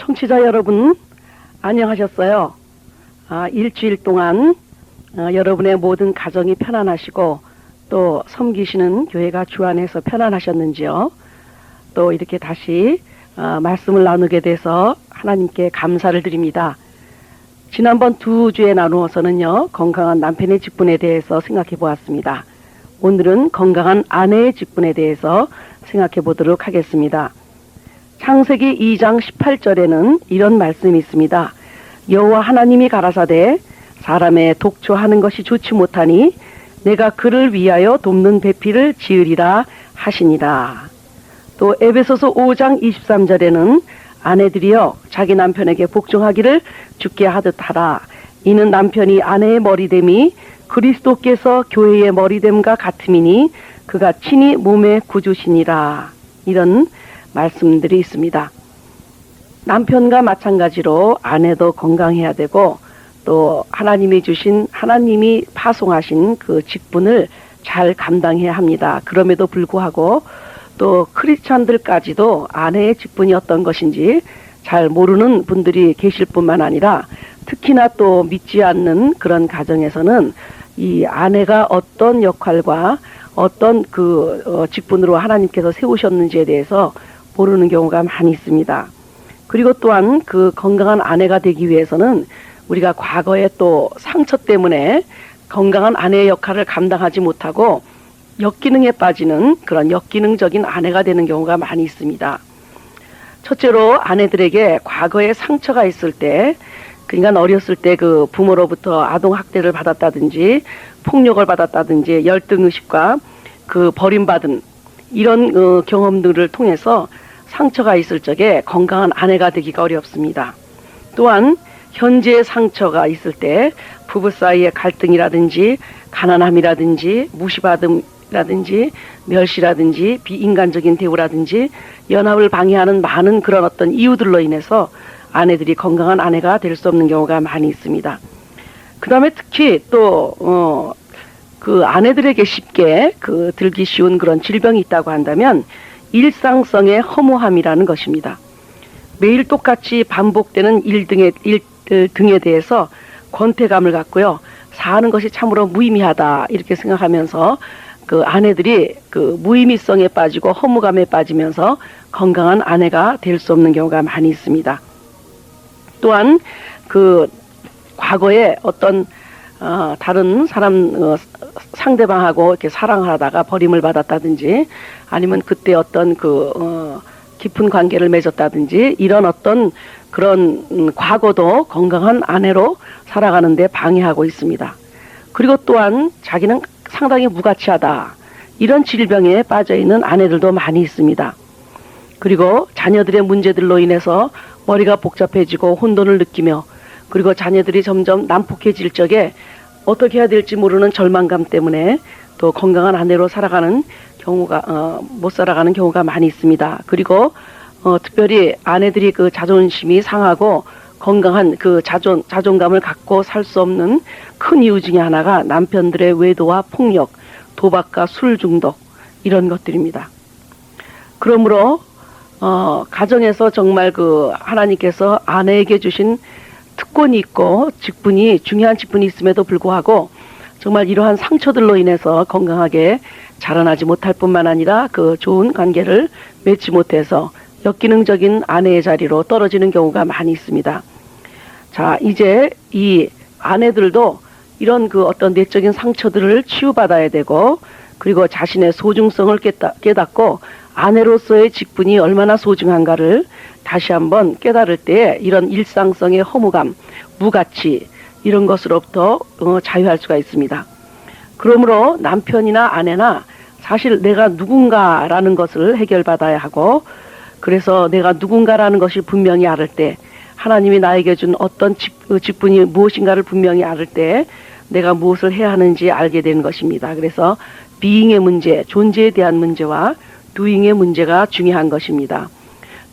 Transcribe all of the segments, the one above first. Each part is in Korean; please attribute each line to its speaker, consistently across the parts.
Speaker 1: 청취자 여러분, 안녕하셨어요? 일주일 동안 여러분의 모든 가정이 편안하시고 또 섬기시는 교회가 주안해서 편안하셨는지요? 또 이렇게 다시 말씀을 나누게 돼서 하나님께 감사를 드립니다. 지난번 2주에 나누어서는요, 건강한 남편의 직분에 대해서 생각해 보았습니다. 오늘은 건강한 아내의 직분에 대해서 생각해 보도록 하겠습니다. 창세기 2장 18절에는 이런 말씀이 있습니다. 여호와 하나님이 가라사대 사람의 독초하는 것이 좋지 못하니 내가 그를 위하여 돕는 배필을 지으리라 하시니라. 또 에베소서 5장 23절에는 아내들이여 자기 남편에게 복종하기를 주께 하듯 하라. 이는 남편이 아내의 머리됨이 그리스도께서 교회의 머리됨과 같음이니 그가 친히 몸의 구주시니라. 이런 말씀들이 있습니다. 남편과 마찬가지로 아내도 건강해야 되고 또 하나님이 주신 하나님이 파송하신 그 직분을 잘 감당해야 합니다. 그럼에도 불구하고 또 크리스찬들까지도 아내의 직분이 어떤 것인지 잘 모르는 분들이 계실 뿐만 아니라 특히나 또 믿지 않는 그런 가정에서는 이 아내가 어떤 역할과 어떤 직분으로 하나님께서 세우셨는지에 대해서 모르는 경우가 많이 있습니다. 그리고 또한 그 건강한 아내가 되기 위해서는 우리가 과거에 또 상처 때문에 건강한 아내의 역할을 감당하지 못하고 역기능에 빠지는 그런 역기능적인 아내가 되는 경우가 많이 있습니다. 첫째로 아내들에게 과거에 상처가 있을 때, 그러니까 어렸을 때 그 부모로부터 아동학대를 받았다든지 폭력을 받았다든지 열등의식과 그 버림받은 이런 경험들을 통해서 상처가 있을 적에 건강한 아내가 되기가 어렵습니다. 또한 현재의 상처가 있을 때 부부 사이의 갈등이라든지 가난함이라든지 무시받음이라든지 멸시라든지 비인간적인 대우라든지 연합을 방해하는 많은 그런 어떤 이유들로 인해서 아내들이 건강한 아내가 될 수 없는 경우가 많이 있습니다. 그 다음에 특히 또 그 아내들에게 쉽게 들기 쉬운 그런 질병이 있다고 한다면 일상성의 허무함이라는 것입니다. 매일 똑같이 반복되는 일 등에 대해서 권태감을 갖고요, 사는 것이 참으로 무의미하다 이렇게 생각하면서 그 아내들이 그 무의미성에 빠지고 허무감에 빠지면서 건강한 아내가 될 수 없는 경우가 많이 있습니다. 또한 그 과거에 어떤 다른 사람 상대방하고 이렇게 사랑을 하다가 버림을 받았다든지 아니면 그때 어떤 깊은 관계를 맺었다든지 이런 어떤 그런 과거도 건강한 아내로 살아가는데 방해하고 있습니다. 그리고 또한 자기는 상당히 무가치하다 이런 질병에 빠져있는 아내들도 많이 있습니다. 그리고 자녀들의 문제들로 인해서 머리가 복잡해지고 혼돈을 느끼며 그리고 자녀들이 점점 난폭해질 적에 어떻게 해야 될지 모르는 절망감 때문에 또 건강한 아내로 살아가는 경우가 못 살아가는 경우가 많이 있습니다. 그리고 특별히 아내들이 그 자존심이 상하고 건강한 그 자존감을 갖고 살 수 없는 큰 이유 중에 하나가 남편들의 외도와 폭력, 도박과 술 중독 이런 것들입니다. 그러므로 가정에서 정말 하나님께서 아내에게 주신 특권이 있고 직분이 중요한 직분이 있음에도 불구하고 정말 이러한 상처들로 인해서 건강하게 자라나지 못할 뿐만 아니라 그 좋은 관계를 맺지 못해서 역기능적인 아내의 자리로 떨어지는 경우가 많이 있습니다. 자, 이제 이 아내들도 이런 어떤 내적인 상처들을 치유받아야 되고 그리고 자신의 소중성을 깨닫고 아내로서의 직분이 얼마나 소중한가를 다시 한번 깨달을 때 이런 일상성의 허무감, 무가치 이런 것으로부터 자유할 수가 있습니다. 그러므로 남편이나 아내나 사실 내가 누군가라는 것을 해결받아야 하고 그래서 내가 누군가라는 것을 분명히 알을 때 하나님이 나에게 준 어떤 직분이 무엇인가를 분명히 알을 때 내가 무엇을 해야 하는지 알게 되는 것입니다. 그래서 being의 문제, 존재에 대한 문제와 doing의 문제가 중요한 것입니다.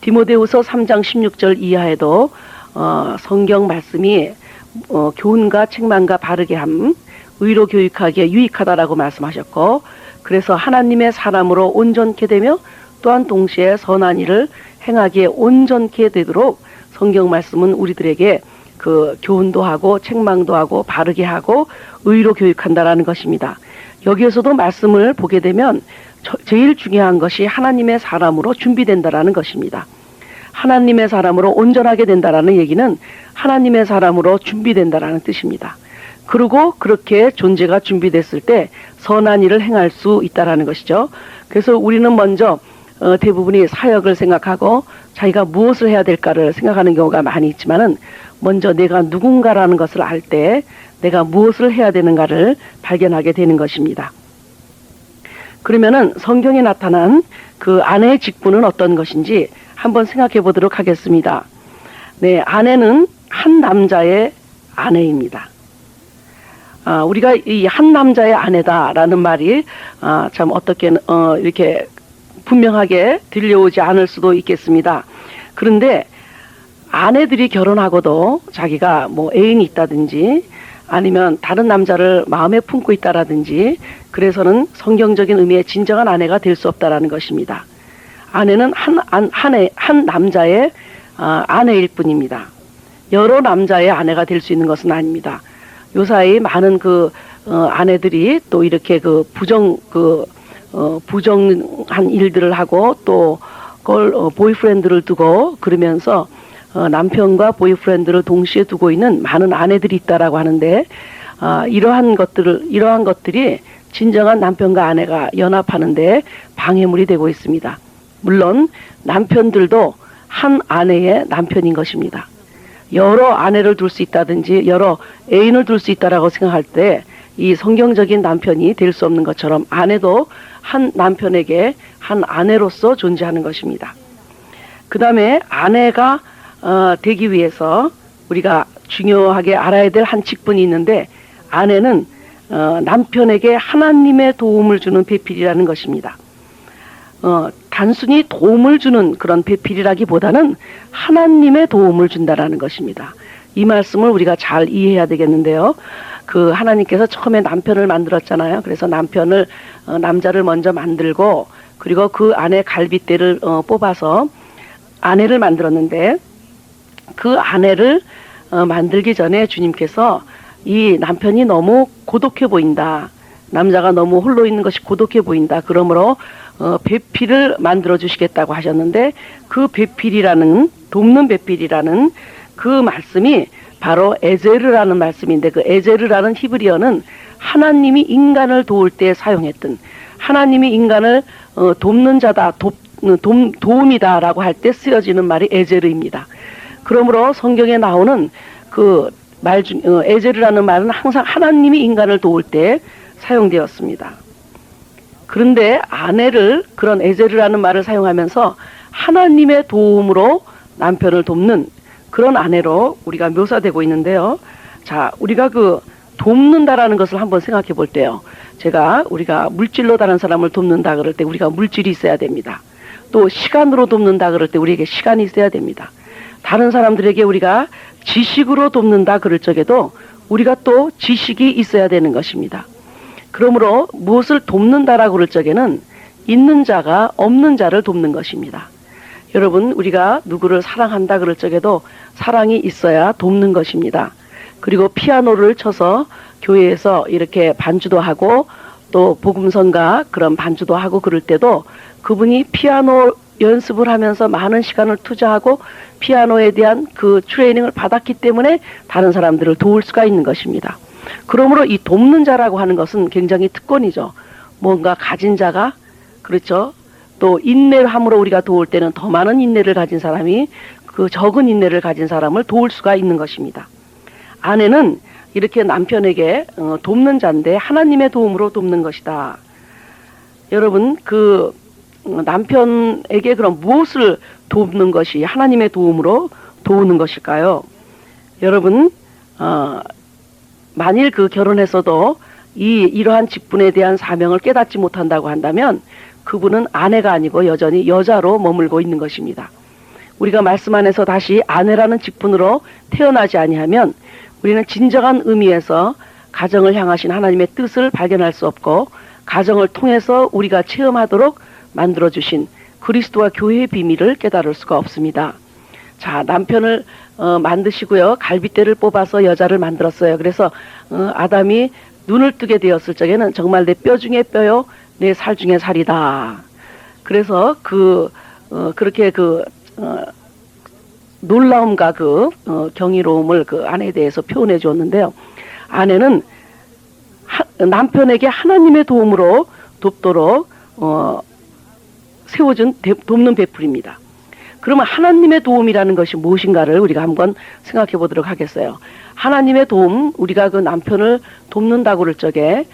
Speaker 1: 디모데후서 3장 16절 이하에도 성경 말씀이 교훈과 책망과 바르게 함, 의로 교육하기에 유익하다라고 말씀하셨고 그래서 하나님의 사람으로 온전케 되며 또한 동시에 선한 일을 행하기에 온전케 되도록 성경 말씀은 우리들에게 그 교훈도 하고 책망도 하고 바르게 하고 의로 교육한다라는 것입니다. 여기에서도 말씀을 보게 되면 제일 중요한 것이 하나님의 사람으로 준비된다라는 것입니다. 하나님의 사람으로 온전하게 된다라는 얘기는 하나님의 사람으로 준비된다라는 뜻입니다. 그리고 그렇게 존재가 준비됐을 때 선한 일을 행할 수 있다라는 것이죠. 그래서 우리는 먼저 대부분이 사역을 생각하고 자기가 무엇을 해야 될까를 생각하는 경우가 많이 있지만은 먼저 내가 누군가라는 것을 알 때 내가 무엇을 해야 되는가를 발견하게 되는 것입니다. 그러면은 성경에 나타난 그 아내의 직분은 어떤 것인지 한번 생각해 보도록 하겠습니다. 네, 아내는 한 남자의 아내입니다. 우리가 이 한 남자의 아내다라는 말이 참 어떻게 이렇게 분명하게 들려오지 않을 수도 있겠습니다. 그런데 아내들이 결혼하고도 자기가 뭐 애인이 있다든지 아니면 다른 남자를 마음에 품고 있다라든지 그래서는 성경적인 의미의 진정한 아내가 될 수 없다라는 것입니다. 아내는 한 남자의 아내일 뿐입니다. 여러 남자의 아내가 될 수 있는 것은 아닙니다. 요사이 많은 아내들이 또 이렇게 부정한 일들을 하고 또 그걸 보이프렌드를 두고 그러면서 남편과 보이프렌드를 동시에 두고 있는 많은 아내들이 있다라고 하는데 이러한 것들이 진정한 남편과 아내가 연합하는데 방해물이 되고 있습니다. 물론 남편들도 한 아내의 남편인 것입니다. 여러 아내를 둘 수 있다든지 여러 애인을 둘 수 있다라고 생각할 때 이 성경적인 남편이 될 수 없는 것처럼 아내도 한 남편에게 한 아내로서 존재하는 것입니다. 그 다음에 아내가 되기 위해서 우리가 중요하게 알아야 될 한 직분이 있는데 아내는 남편에게 하나님의 도움을 주는 배필이라는 것입니다. 단순히 도움을 주는 그런 배필이라기보다는 하나님의 도움을 준다라는 것입니다. 이 말씀을 우리가 잘 이해해야 되겠는데요. 그 하나님께서 처음에 남편을 만들었잖아요. 그래서 남자를 먼저 만들고 그리고 그 안에 갈빗대를 뽑아서 아내를 만들었는데 그 아내를 만들기 전에 주님께서 이 남편이 너무 고독해 보인다. 남자가 너무 홀로 있는 것이 고독해 보인다. 그러므로 배필을 만들어 주시겠다고 하셨는데 그 배필이라는 돕는 배필이라는 그 말씀이 바로 에제르라는 말씀인데 그 에제르라는 히브리어는 하나님이 인간을 도울 때 사용했던 하나님이 인간을 돕는 자다 도움이다라고 할 때 쓰여지는 말이 에제르입니다. 그러므로 성경에 나오는 그 말 중 에제르라는 말은 항상 하나님이 인간을 도울 때 사용되었습니다. 그런데 아내를 그런 에제르라는 말을 사용하면서 하나님의 도움으로 남편을 돕는 그런 아내로 우리가 묘사되고 있는데요. 자, 우리가 돕는다라는 것을 한번 생각해 볼 때요. 우리가 물질로 다른 사람을 돕는다 그럴 때 우리가 물질이 있어야 됩니다. 또 시간으로 돕는다 그럴 때 우리에게 시간이 있어야 됩니다. 다른 사람들에게 우리가 지식으로 돕는다 그럴 적에도 우리가 또 지식이 있어야 되는 것입니다. 그러므로 무엇을 돕는다라고 그럴 적에는 있는 자가 없는 자를 돕는 것입니다. 여러분, 우리가 누구를 사랑한다 그럴 적에도 사랑이 있어야 돕는 것입니다. 그리고 피아노를 쳐서 교회에서 이렇게 반주도 하고 또 복음성가 그런 반주도 하고 그럴 때도 그분이 피아노 연습을 하면서 많은 시간을 투자하고 피아노에 대한 그 트레이닝을 받았기 때문에 다른 사람들을 도울 수가 있는 것입니다. 그러므로 이 돕는 자라고 하는 것은 굉장히 특권이죠. 뭔가 가진 자가 그렇죠. 또 인내함으로 우리가 도울 때는 더 많은 인내를 가진 사람이 그 적은 인내를 가진 사람을 도울 수가 있는 것입니다. 아내는 이렇게 남편에게 돕는 자인데 하나님의 도움으로 돕는 것이다. 여러분, 남편에게 그럼 무엇을 돕는 것이 하나님의 도움으로 도우는 것일까요? 여러분, 만일 결혼해서도 이러한 직분에 대한 사명을 깨닫지 못한다고 한다면 그분은 아내가 아니고 여전히 여자로 머물고 있는 것입니다. 우리가 말씀 안에서 다시 아내라는 직분으로 태어나지 아니하면 우리는 진정한 의미에서 가정을 향하신 하나님의 뜻을 발견할 수 없고 가정을 통해서 우리가 체험하도록 만들어주신 그리스도와 교회의 비밀을 깨달을 수가 없습니다. 자, 남편을 만드시고요. 갈빗대를 뽑아서 여자를 만들었어요. 그래서 아담이 눈을 뜨게 되었을 적에는 정말 내 뼈 중에 뼈요, 내 살 중에 살이다. 그래서 그렇게 놀라움과 경이로움을 그 아내에 대해서 표현해 주었는데요. 아내는 남편에게 하나님의 도움으로 돕도록 세워준 돕는 배풀입니다. 그러면 하나님의 도움이라는 것이 무엇인가를 우리가 한번 생각해 보도록 하겠어요. 하나님의 도움, 우리가 그 남편을 돕는다고 그럴 적에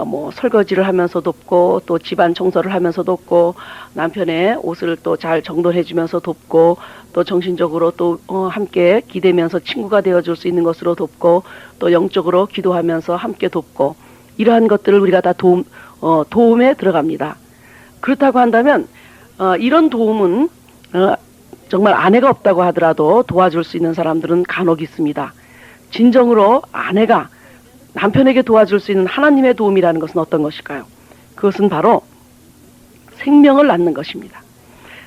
Speaker 1: 뭐 설거지를 하면서 돕고 또 집안 청소를 하면서 돕고 남편의 옷을 또 잘 정돈해 주면서 돕고 또 정신적으로 또 함께 기대면서 친구가 되어줄 수 있는 것으로 돕고 또 영적으로 기도하면서 함께 돕고 이러한 것들을 우리가 다 도움에 들어갑니다. 그렇다고 한다면 이런 도움은 정말 아내가 없다고 하더라도 도와줄 수 있는 사람들은 간혹 있습니다. 진정으로 아내가 남편에게 도와줄 수 있는 하나님의 도움이라는 것은 어떤 것일까요? 그것은 바로 생명을 낳는 것입니다.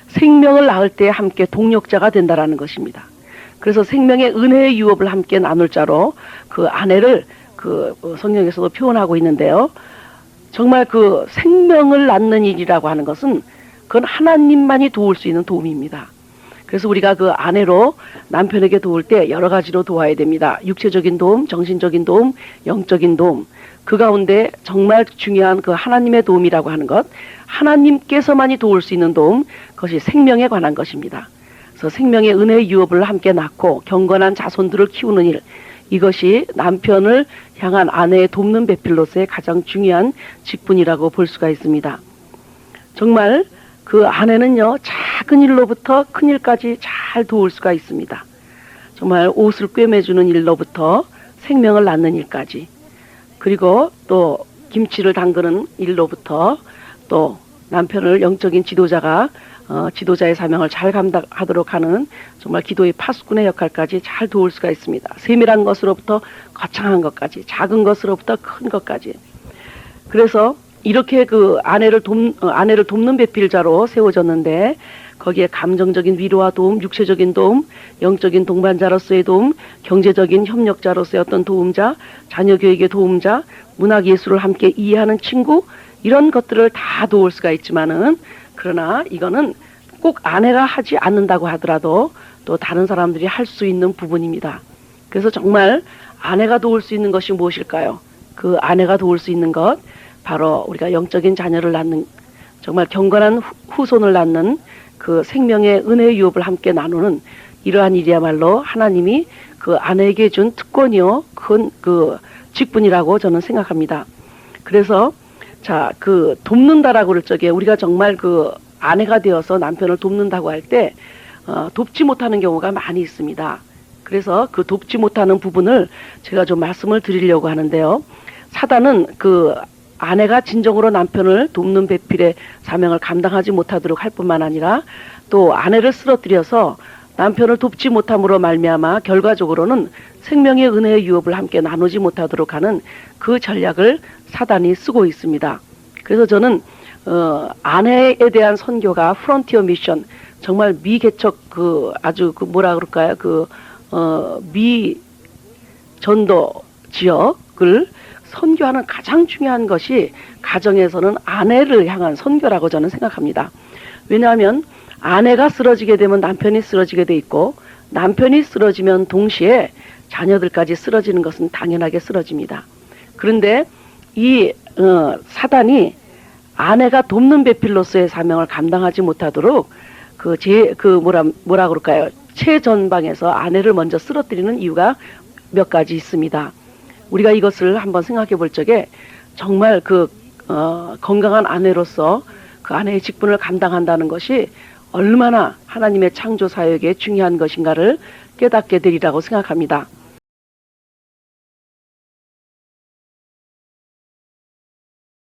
Speaker 1: 생명을 낳을 때 함께 동력자가 된다라는 것입니다. 그래서 생명의 은혜의 유업을 함께 나눌 자로 그 아내를 성경에서도 표현하고 있는데요. 정말 그 생명을 낳는 일이라고 하는 것은 그건 하나님만이 도울 수 있는 도움입니다. 그래서 우리가 그 아내로 남편에게 도울 때 여러 가지로 도와야 됩니다. 육체적인 도움, 정신적인 도움, 영적인 도움. 그 가운데 정말 중요한 그 하나님의 도움이라고 하는 것, 하나님께서만이 도울 수 있는 도움, 그것이 생명에 관한 것입니다. 그래서 생명의 은혜의 유업을 함께 낳고 경건한 자손들을 키우는 일, 이것이 남편을 향한 아내의 돕는 배필로서의 가장 중요한 직분이라고 볼 수가 있습니다. 정말 그 아내는요, 작은 일로부터 큰 일까지 잘 도울 수가 있습니다. 정말 옷을 꿰매주는 일로부터 생명을 낳는 일까지, 그리고 또 김치를 담그는 일로부터 또 남편을 영적인 지도자의 사명을 잘 감당하도록 하는 정말 기도의 파수꾼의 역할까지 잘 도울 수가 있습니다. 세밀한 것으로부터 거창한 것까지, 작은 것으로부터 큰 것까지. 그래서 이렇게 그 아내를 돕는 배필자로 세워졌는데 거기에 감정적인 위로와 도움, 육체적인 도움, 영적인 동반자로서의 도움, 경제적인 협력자로서의 어떤 도움자, 자녀 교육의 도움자, 문학 예술을 함께 이해하는 친구, 이런 것들을 다 도울 수가 있지만은, 그러나 이거는 꼭 아내가 하지 않는다고 하더라도 또 다른 사람들이 할 수 있는 부분입니다. 그래서 정말 아내가 도울 수 있는 것이 무엇일까요? 그 아내가 도울 수 있는 것, 바로 우리가 영적인 자녀를 낳는, 정말 경건한 후손을 낳는 그 생명의 은혜의 유업을 함께 나누는 이러한 일이야말로 하나님이 그 아내에게 준 특권이요, 큰 그 직분이라고 저는 생각합니다. 그래서 돕는다라고 그럴 적에 우리가 정말 그 아내가 되어서 남편을 돕는다고 할 때 돕지 못하는 경우가 많이 있습니다. 그래서 그 돕지 못하는 부분을 제가 좀 말씀을 드리려고 하는데요. 사단은 그 아내가 진정으로 남편을 돕는 배필의 사명을 감당하지 못하도록 할 뿐만 아니라 또 아내를 쓰러뜨려서 남편을 돕지 못함으로 말미암아 결과적으로는 생명의 은혜의 유업을 함께 나누지 못하도록 하는 그 전략을 사단이 쓰고 있습니다. 그래서 저는 아내에 대한 선교가 프론티어 미션, 정말 미개척 아주 뭐라 그럴까요? 미 전도 지역을 선교하는 가장 중요한 것이 가정에서는 아내를 향한 선교라고 저는 생각합니다. 왜냐하면 아내가 쓰러지게 되면 남편이 쓰러지게 돼 있고, 남편이 쓰러지면 동시에 자녀들까지 쓰러지는 것은 당연하게 쓰러집니다. 그런데 이 사단이 아내가 돕는 배필로서의 사명을 감당하지 못하도록 뭐라 그럴까요? 최전방에서 아내를 먼저 쓰러뜨리는 이유가 몇 가지 있습니다. 우리가 이것을 한번 생각해 볼 적에 정말 건강한 아내로서 그 아내의 직분을 감당한다는 것이 얼마나 하나님의 창조 사역에 중요한 것인가를 깨닫게 되리라고 생각합니다.